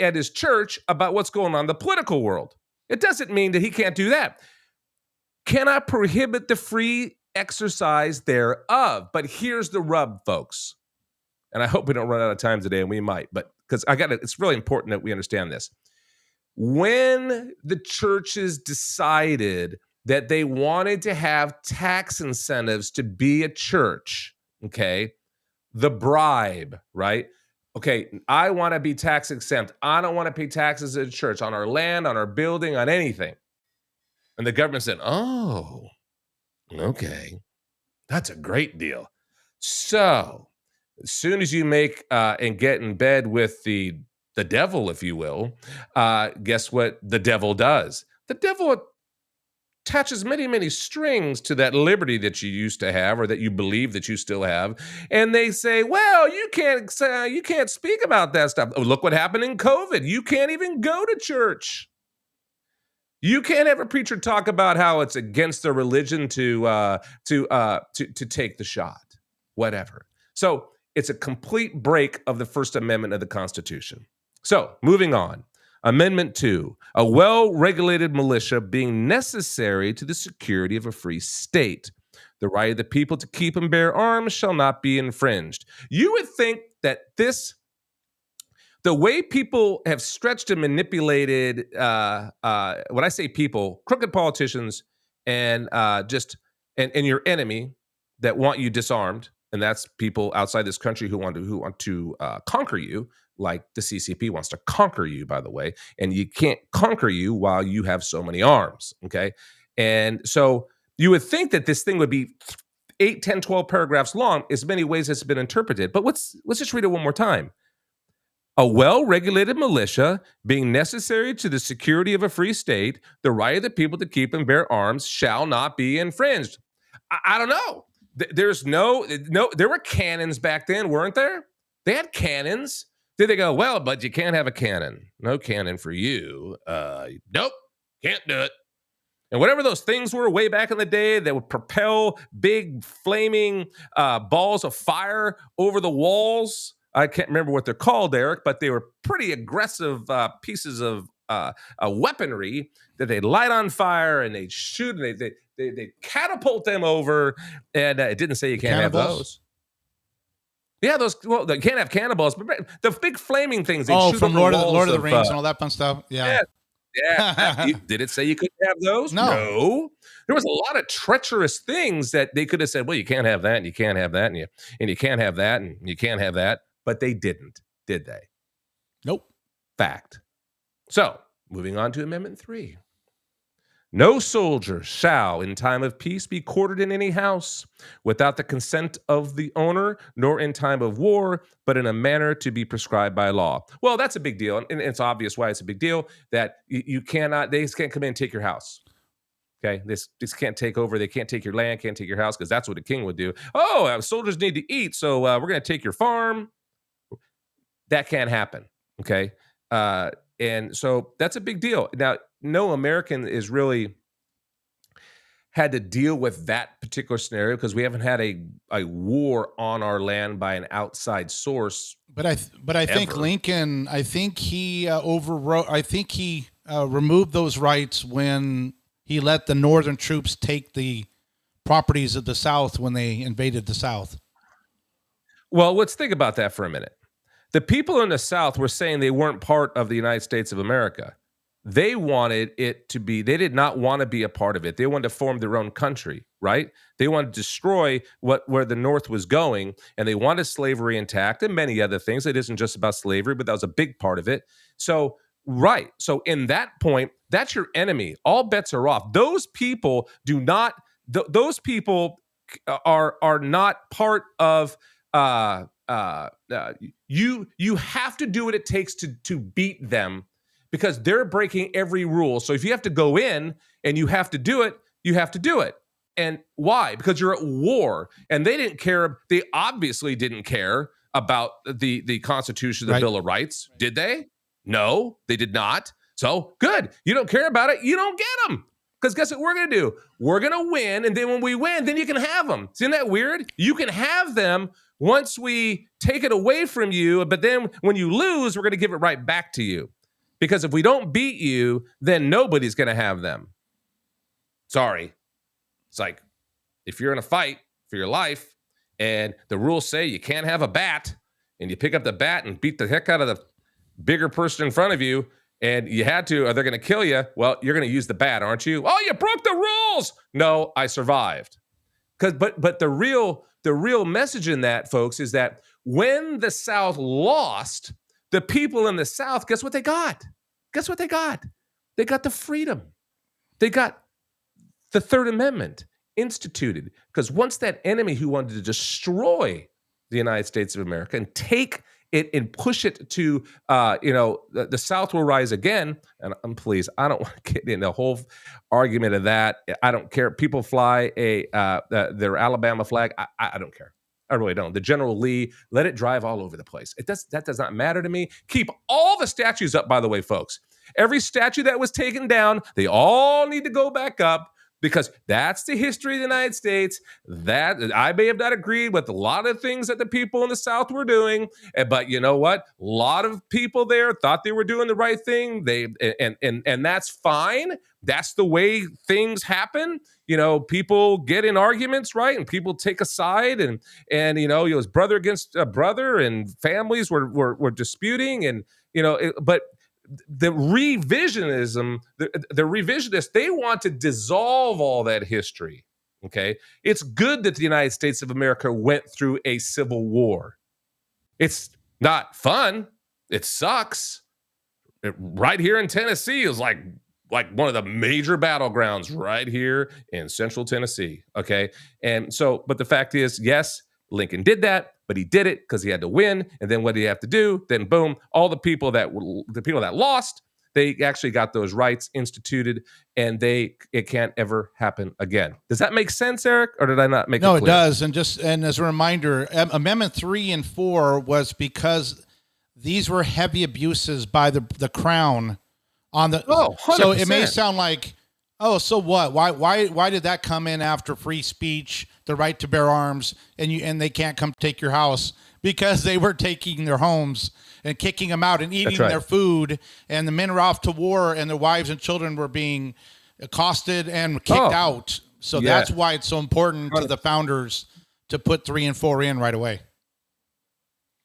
at his church about what's going on in the political world. It doesn't mean that he can't do that. Cannot prohibit the free exercise thereof. But here's the rub, folks. And I hope we don't run out of time today, and we might, but because it's really important that we understand this. When the churches decided that they wanted to have tax incentives to be a church, okay, the bribe, right? Okay, I want to be tax exempt. I don't want to pay taxes at a church on our land, on our building, on anything. And the government said, oh, okay, that's a great deal. So as soon as you make and get in bed with the devil, if you will, guess what the devil does? The devil attaches many, many strings to that liberty that you used to have or that you believe that you still have. And they say, well, you can't speak about that stuff. Oh, look what happened in COVID. You can't even go to church. You can't have a preacher talk about how it's against their religion to take the shot, whatever. So it's a complete break of the First Amendment of the Constitution. So moving on. Amendment 2, a well-regulated militia being necessary to the security of a free state. The right of the people to keep and bear arms shall not be infringed. You would think that the way people have stretched and manipulated, when I say people, crooked politicians and your enemy that want you disarmed, and that's people outside this country who want to conquer you, like the CCP wants to conquer you, by the way, and you can't conquer you while you have so many arms, okay? And so you would think that this thing would be 8, 10, 12 paragraphs long, as many ways as it's been interpreted, but let's just read it one more time. A well-regulated militia being necessary to the security of a free state, the right of the people to keep and bear arms shall not be infringed. I don't know. There's no, there were cannons back then, weren't there? They had cannons. Did they go, well, but you can't have a cannon. No cannon for you. Nope, can't do it. And whatever those things were way back in the day that would propel big flaming balls of fire over the walls. I can't remember what they're called, Eric, but they were pretty aggressive pieces of weaponry that they'd light on fire and they'd shoot and they catapult them over. And it didn't say you can't have those. Yeah, they can't have cannonballs, but the big flaming things. Shoot from Lord of the Rings and all that fun stuff. Yeah. Did it say you couldn't have those? No. There was a lot of treacherous things that they could have said, well, you can't have that, and you can't have that, and you can't have that, and you can't have that. But they didn't, did they? Nope. Fact. So, moving on to Amendment 3. No soldier shall, in time of peace, be quartered in any house without the consent of the owner, nor in time of war, but in a manner to be prescribed by law. Well, that's a big deal. And it's obvious why it's a big deal that you cannot, they just can't come in and take your house. Okay, this can't take over. They can't take your land, can't take your house, because that's what a king would do. Oh, soldiers need to eat, so we're going to take your farm. That can't happen. Okay, and so that's a big deal. Now, no American is really had to deal with that particular scenario because we haven't had a war on our land by an outside source. But I think Lincoln, I think he overrode. I think he removed those rights when he let the Northern troops take the properties of the South when they invaded the South. Well, let's think about that for a minute. The people in the South were saying they weren't part of the United States of America. They wanted it to be, they did not want to be a part of it. They wanted to form their own country, right? They wanted to destroy where the North was going, and they wanted slavery intact and many other things. It isn't just about slavery, but that was a big part of it. So, right. So in that point, that's your enemy. All bets are off. Those people do not, those people are not part of, you have to do what it takes to beat them, because they're breaking every rule. So if you have to go in and you have to do it, you have to do it. And why? Because you're at war. And they didn't care. They obviously didn't care about the Constitution, the Bill of Rights. Did they? No, they did not. So good. You don't care about it. You don't get them. Because guess what we're going to do? We're going to win. And then when we win, then you can have them. Isn't that weird? You can have them once we take it away from you. But then when you lose, we're going to give it right back to you. Because if we don't beat you, then nobody's going to have them. Sorry. It's like, if you're in a fight for your life and the rules say you can't have a bat, and you pick up the bat and beat the heck out of the bigger person in front of you, and you had to, or they're going to kill you, well, you're going to use the bat, aren't you? Oh, you broke the rules. No, I survived. But the real message in that, folks, is that when the South lost, the people in the South, guess what they got? Guess what they got? They got the freedom. They got the Third Amendment instituted. Because once that enemy who wanted to destroy the United States of America and take it and push it to, the South will rise again. And please, I don't want to get in the whole argument of that. I don't care. People fly their Alabama flag. I don't care. I really don't. The General Lee, let it drive all over the place. That does not matter to me. Keep all the statues up, by the way, folks. Every statue that was taken down, they all need to go back up, because that's the history of the United States. That I may have not agreed with a lot of things that the people in the South were doing, but you know what? A lot of people there thought they were doing the right thing. And that's fine. That's the way things happen. People get in arguments, right? And people take a side, and it was brother against brother, and families were disputing, and but the revisionists, they want to dissolve all that history. Okay, it's good that the United States of America went through a civil war. It's not fun. It sucks. Right here in Tennessee is like one of the major battlegrounds right here in Central Tennessee. Okay, and so, but the fact is, yes, Lincoln did that, but he did it because he had to win. And then what did he have to do? Then boom, all the people that lost, they actually got those rights instituted, and it can't ever happen again. Does that make sense, Eric? Or did I not make it clear? No, it does. And as a reminder, Amendment 3 and 4 was because these were heavy abuses by the Crown on the. 100%. So it may sound like, oh, so what? Why did that come in after free speech, the right to bear arms, and they can't come take your house? Because they were taking their homes and kicking them out and eating their food, and the men were off to war, and their wives and children were being accosted and kicked out. So that's why it's so important to the founders to put 3 and 4 in right away.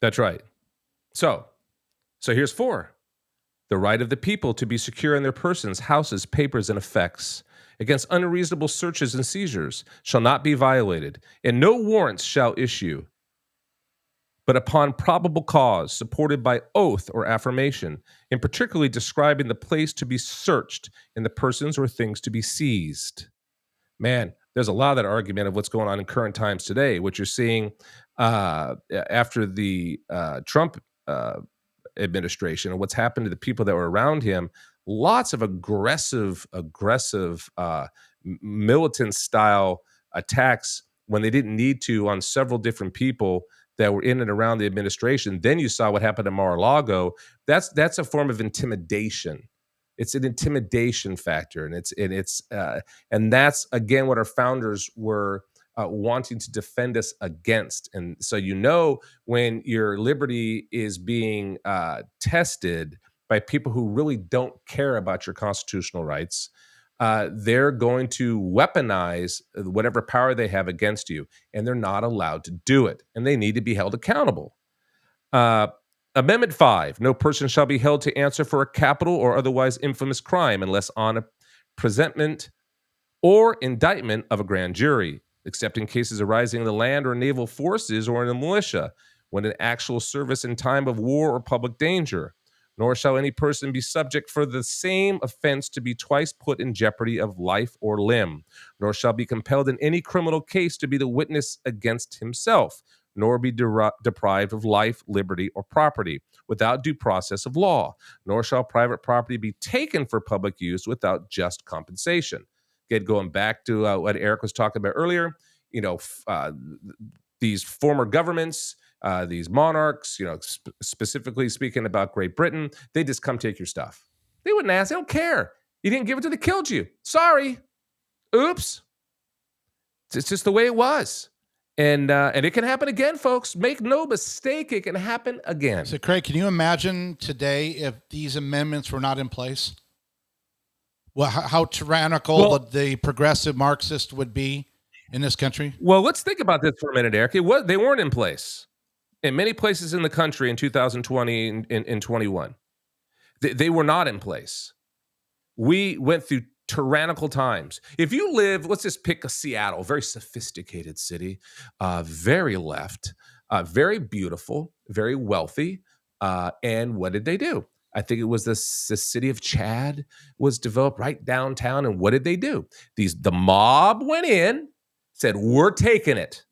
That's right. So here's 4. The right of the people to be secure in their persons, houses, papers, and effects against unreasonable searches and seizures shall not be violated, and no warrants shall issue but upon probable cause, supported by oath or affirmation, and particularly describing the place to be searched and the persons or things to be seized. Man, there's a lot of that argument of what's going on in current times today, which you're seeing after the Trump administration and what's happened to the people that were around him. Lots of aggressive militant style attacks when they didn't need to on several different people that were in and around the administration. Then you saw what happened at Mar-a-Lago. That's a form of intimidation. It's an intimidation factor, and that's again what our founders were wanting to defend us against. And so when your liberty is being tested by people who really don't care about your constitutional rights, they're going to weaponize whatever power they have against you, and they're not allowed to do it, and they need to be held accountable. Amendment 5, no person shall be held to answer for a capital or otherwise infamous crime unless on a presentment or indictment of a grand jury, except in cases arising in the land or naval forces or in the militia, when in actual service in time of war or public danger. Nor shall any person be subject for the same offense to be twice put in jeopardy of life or limb, nor shall be compelled in any criminal case to be the witness against himself, nor be deprived of life, liberty, or property without due process of law, nor shall private property be taken for public use without just compensation. Again, going back to what Eric was talking about earlier, these former governments, these monarchs, specifically speaking about Great Britain, they just come take your stuff. They wouldn't ask. They don't care. You didn't give it to them, they killed you. Sorry. Oops. It's just the way it was. And it can happen again, folks. Make no mistake, it can happen again. So, Craig, can you imagine today if these amendments were not in place? Well, how tyrannical the progressive Marxist would be in this country? Well, let's think about this for a minute, Eric. They weren't in place in many places in the country in 2020 and 21. They were not in place. We went through tyrannical times. If you live, let's just pick a Seattle, very sophisticated city, very left, very beautiful, very wealthy. And what did they do? I think it was the city of Chad was developed right downtown. And what did they do? The mob went in, said, we're taking it.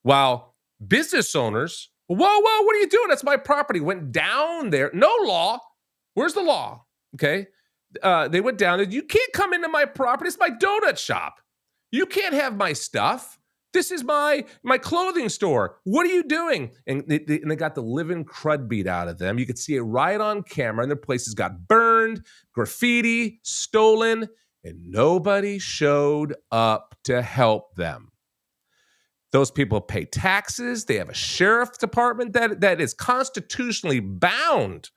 While business owners, whoa, what are you doing? That's my property. Went down there. No law. Where's the law? Okay. They went down there. You can't come into my property. It's my donut shop. You can't have my stuff. This is my clothing store. What are you doing? And they got the living crud beat out of them. You could see it right on camera. And their places got burned, graffiti, stolen, and nobody showed up to help them. Those people pay taxes. They have a sheriff's department that is constitutionally bound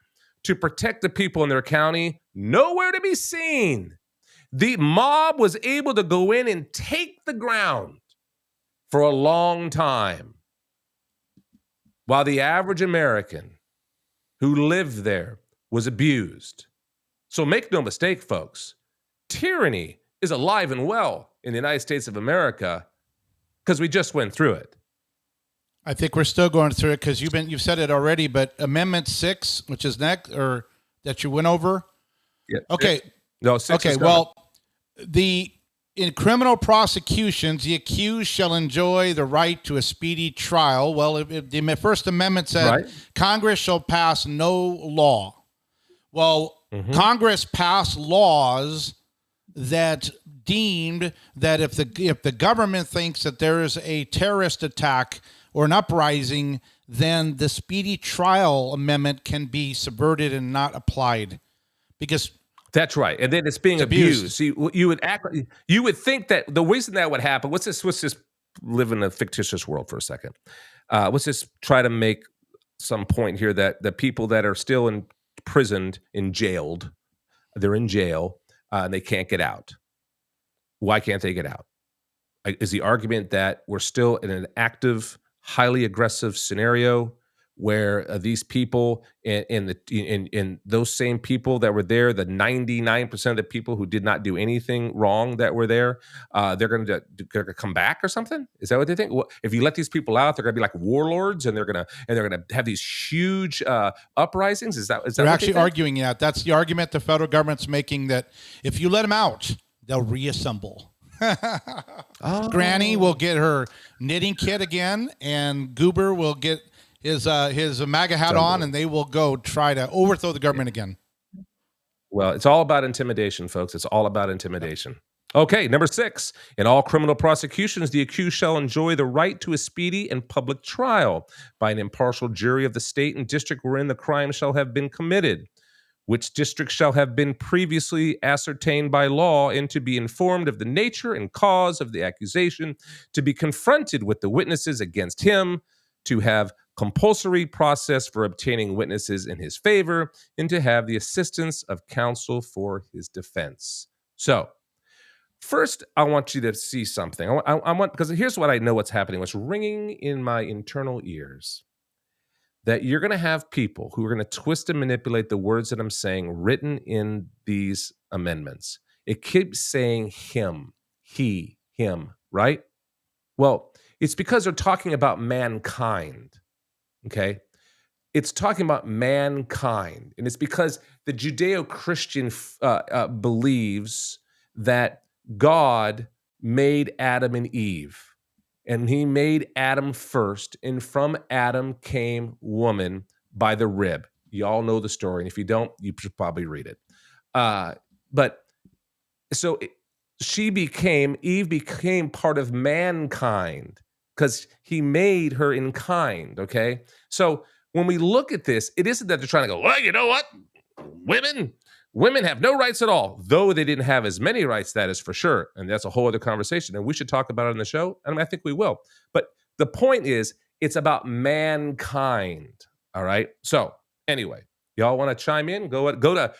to protect the people in their county. Nowhere to be seen. The mob was able to go in and take the ground for a long time, while the average American who lived there was abused. So make no mistake, folks, tyranny is alive and well in the United States of America because we just went through it. I think we're still going through it because you've said it already, but Amendment 6, which is next, or that you went over. Yeah. Okay. No, 6 okay. Well, in criminal prosecutions, the accused shall enjoy the right to a speedy trial. Well, if the First Amendment said Congress shall pass no law. Well, Congress passed laws that deemed that if the government thinks that there is a terrorist attack or an uprising, then the Speedy Trial Amendment can be subverted and not applied, because that's right, and then it's being abused. See, you would think that the reason that would happen. Let's just live in a fictitious world for a second. Let's just try to make some point here that the people that are still imprisoned and jailed, they're in jail and they can't get out. Why can't they get out? Is the argument that we're still in an active, highly aggressive scenario where these people in those same people that were there, the 99% of the people who did not do anything wrong that were there, they're going to come back or something? Is that what they think? If you let these people out, they're going to be like warlords, and they're going to have these huge uprisings. Is that They're what actually they think? arguing that. That's the argument the federal government's making, that if you let them out, they'll reassemble. Granny will get her knitting kit again, and Goober will get his MAGA hat on, and they will go try to overthrow the government again. Well, it's all about intimidation, folks. It's all about intimidation. Okay, number 6. In all criminal prosecutions, the accused shall enjoy the right to a speedy and public trial by an impartial jury of the state and district wherein the crime shall have been committed, which district shall have been previously ascertained by law, and to be informed of the nature and cause of the accusation, to be confronted with the witnesses against him, to have compulsory process for obtaining witnesses in his favor, and to have the assistance of counsel for his defense. So, first, I want you to see something. I want, because here's what I know what's happening, what's ringing in my internal ears. That you're going to have people who are going to twist and manipulate the words that I'm saying written in these amendments. It keeps saying him, he, him, right? Well, it's because they're talking about mankind, okay? It's talking about mankind. And it's because the Judeo-Christian believes that God made Adam and Eve. And he made Adam first, and from Adam came woman by the rib. You all know the story, and if you don't, you should probably read it. But so Eve became part of mankind because he made her in kind, okay? So when we look at this, it isn't that they're trying to go, well, you know what? Women have no rights at all, though they didn't have as many rights, that is for sure. And that's a whole other conversation. And we should talk about it on the show. And I think we will. But the point is, it's about mankind. All right. So anyway, y'all want to chime in? Go to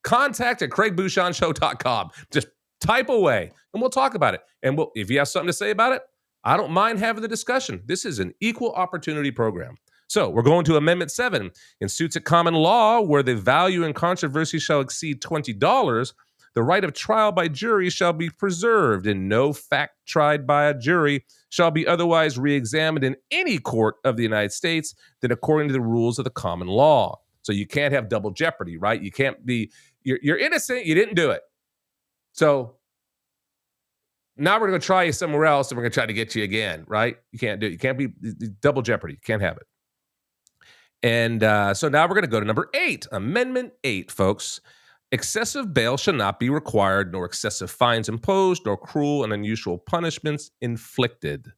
contact@CraigBushonShow.com. Just type away and we'll talk about it. And if you have something to say about it, I don't mind having the discussion. This is an equal opportunity program. So we're going to Amendment 7. In suits at common law, where the value in controversy shall exceed $20, the right of trial by jury shall be preserved, and no fact tried by a jury shall be otherwise re-examined in any court of the United States than according to the rules of the common law. So you can't have double jeopardy, right? You can't be, you're innocent, you didn't do it. So now we're going to try you somewhere else, and we're going to try to get you again, right? You can't do it. You can't be double jeopardy. You can't have it. And so now we're going to go to number 8, Amendment 8, folks. Excessive bail shall not be required, nor excessive fines imposed, nor cruel and unusual punishments inflicted.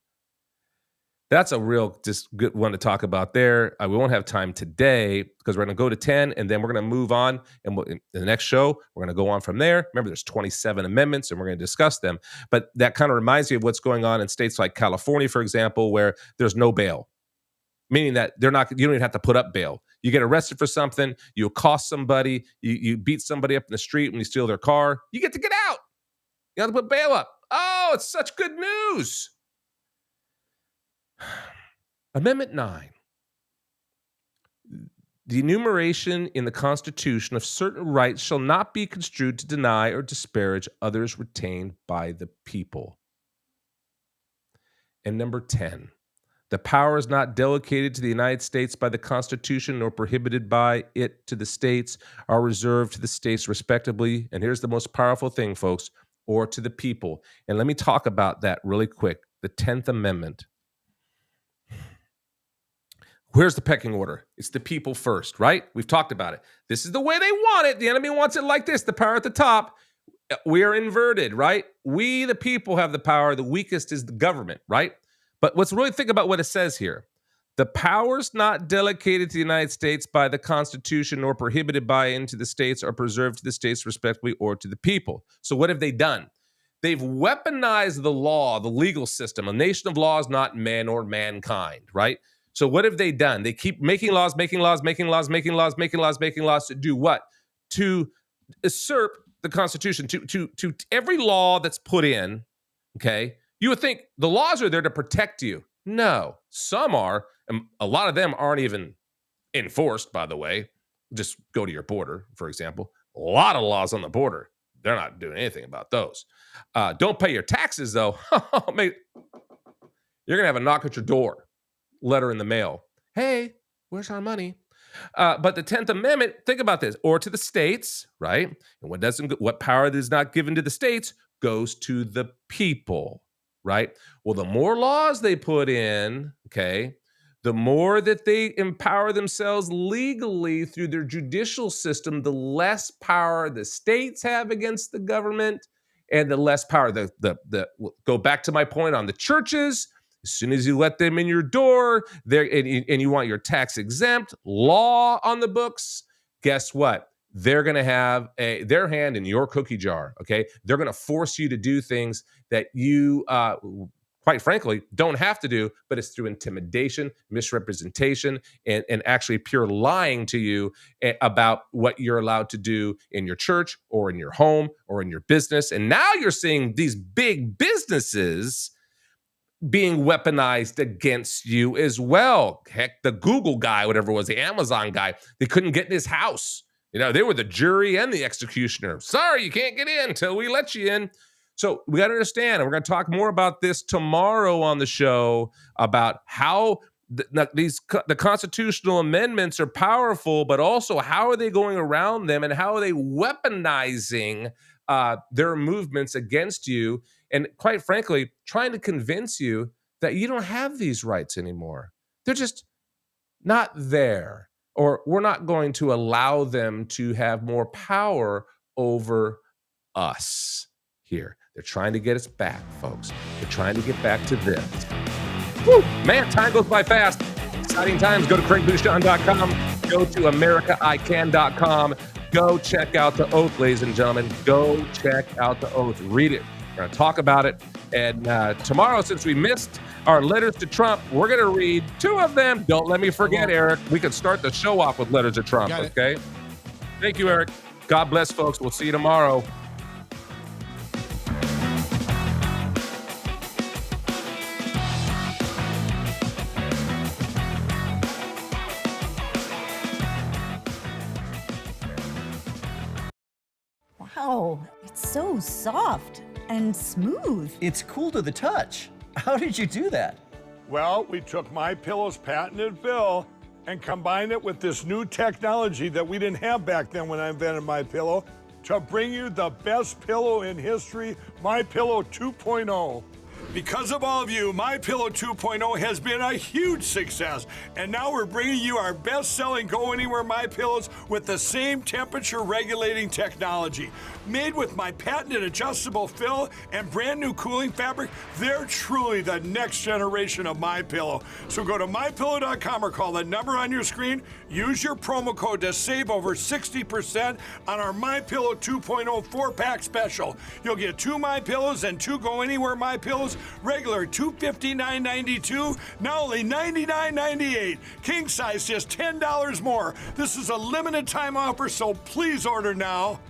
That's a real just good one to talk about there. We won't have time today because we're going to go to 10, and then we're going to move on. And in the next show, we're going to go on from there. Remember, there's 27 amendments, and we're going to discuss them. But that kind of reminds me of what's going on in states like California, for example, where there's no bail. Meaning that you don't even have to put up bail. You get arrested for something, you accost somebody, you beat somebody up in the street when you steal their car, you get to get out. You don't have to put bail up. Oh, it's such good news. Amendment 9. The enumeration in the Constitution of certain rights shall not be construed to deny or disparage others retained by the people. And number 10. The power is not delegated to the United States by the Constitution nor prohibited by it to the states, are reserved to the states respectively. And here's the most powerful thing, folks, or to the people. And let me talk about that really quick. The 10th Amendment. Where's the pecking order? It's the people first, right? We've talked about it. This is the way they want it. The enemy wants it like this. The power at the top. We are inverted, right? We, the people, have the power. The weakest is the government, right? But let's really think about what it says here. The powers not delegated to the United States by the Constitution nor prohibited by into the states are preserved to the states respectively or to the people. So what have they done? They've weaponized the law, the legal system. A nation of law is not men or mankind, right? So what have they done? They keep making laws to do what? To usurp the Constitution, to every law that's put in, okay? You would think the laws are there to protect you. No, some are. And a lot of them aren't even enforced, by the way. Just go to your border, for example. A lot of laws on the border. They're not doing anything about those. Don't pay your taxes, though. Mate, you're going to have a knock at your door, letter in the mail. Hey, where's our money? But the 10th Amendment, think about this, or to the states, right? And what power is not given to the states goes to the people, right? Well, the more laws they put in, okay, the more that they empower themselves legally through their judicial system, the less power the states have against the government, and the less power go back to my point on the churches. As soon as you let them in your door, and you want your tax exempt law on the books, guess what? They're going to have their hand in your cookie jar. Okay, they're going to force you to do things that you, quite frankly, don't have to do. But it's through intimidation, misrepresentation, and actually pure lying to you about what you're allowed to do in your church or in your home or in your business. And now you're seeing these big businesses being weaponized against you as well. Heck, the Google guy, whatever it was, the Amazon guy, they couldn't get in his house. They were the jury and the executioner. Sorry, you can't get in until we let you in. So we got to understand, and we're going to talk more about this tomorrow on the show, about how the constitutional amendments are powerful, but also how are they going around them and how are they weaponizing their movements against you, and quite frankly, trying to convince you that you don't have these rights anymore. They're just not there, or we're not going to allow them to have more power over us here. They're trying to get us back, folks. They're trying to get back to this. Woo! Man, time goes by fast. Exciting times. Go to CraigBushon.com. Go to AmericaICan.com. Go check out The Oath, ladies and gentlemen. Go check out The Oath. Read it. We're going to talk about it. And tomorrow, since we missed our letters to Trump, we're going to read 2 of them. Don't let me forget, Eric. We can start the show off with letters to Trump, okay? Thank you, Eric. God bless, folks. We'll see you tomorrow. Wow, it's so soft and smooth. It's cool to the touch. How did you do that? Well, we took MyPillow's patented fill and combined it with this new technology that we didn't have back then when I invented MyPillow to bring you the best pillow in history, MyPillow 2.0. Because of all of you, MyPillow 2.0 has been a huge success. And now we're bringing you our best-selling Go Anywhere MyPillows with the same temperature regulating technology. Made with my patented adjustable fill and brand new cooling fabric, they're truly the next generation of MyPillow. So go to MyPillow.com or call the number on your screen. Use your promo code to save over 60% on our MyPillow 2.0 4-pack special. You'll get 2 MyPillows and 2 Go Anywhere MyPillows, regular $259.92, now only $99.98. King size just $10 more. This is a limited time offer, so please order now.